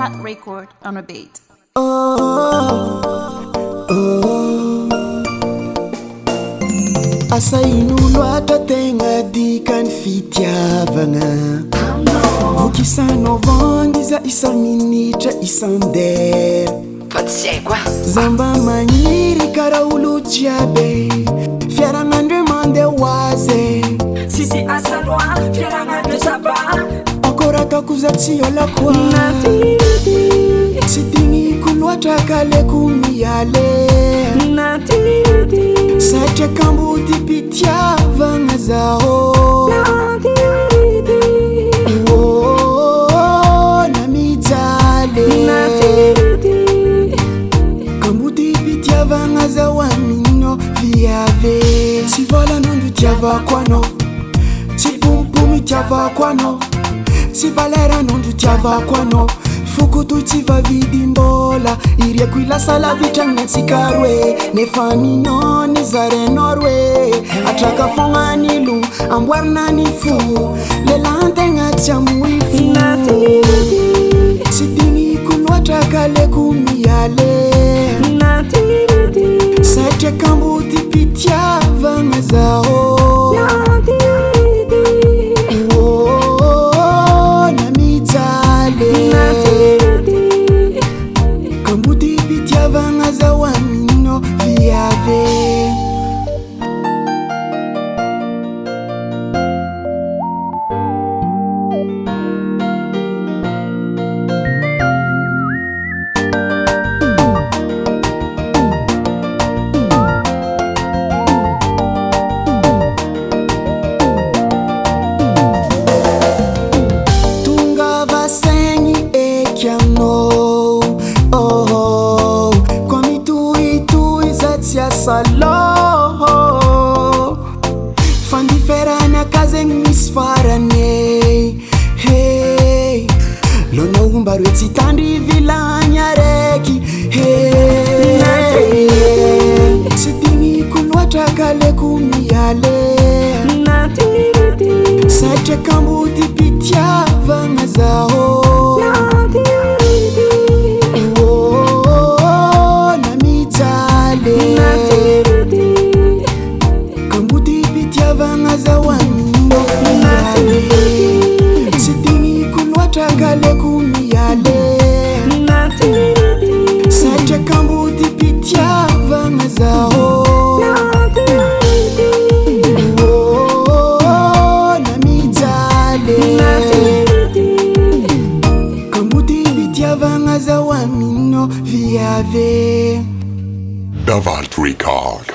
Hot record on a beat. Asa ino loatra tegna dikany fitiavagna Vokisanao vangy za isan minitra isan-dera Fa tsy haiko Zamba magniry kara olo jiaby Fiaragnandro mandeha hoazy Sisi asa loa fiaragnandro saba Ancora ataoko za tsy olako Tsy digniko loatra kaleko miale Satria kambuty pitiavagna zaho Na mijaly Kambuty pitiavagna zaho amino viave Tsy volan'andro tiavako anao Tsy pompomy tiavako anao Tsy valeran'andro tiavako anao Fokoto tsy vavidimbola Iriako ilasa lavitragna antsika roe Nefa ninao ny zarenao roe Atraka fogna ny lo amboarina ny fo Lelantegna tsy amoy fo Tsy digniko loatra kaleko miale Satria kambuty pitiavagna zaho Na mijaly Kambuty pitiavagna zaho amino viave Salo Fandiferana kazegny misy farane Hey Lona ombaroe tsy tandry vilagny araiky Hey Tsy digniko loatra kaleko miale Satria kambuty pitiavagna zaho Na mijaly Kambuty pitiavagna zaho amino viave Tsy digniko loatra kaleko miale Satria kambuty pitiavagna zaho Na mijaly Kambuty pitiavagna zaho amino viave Davalt Record.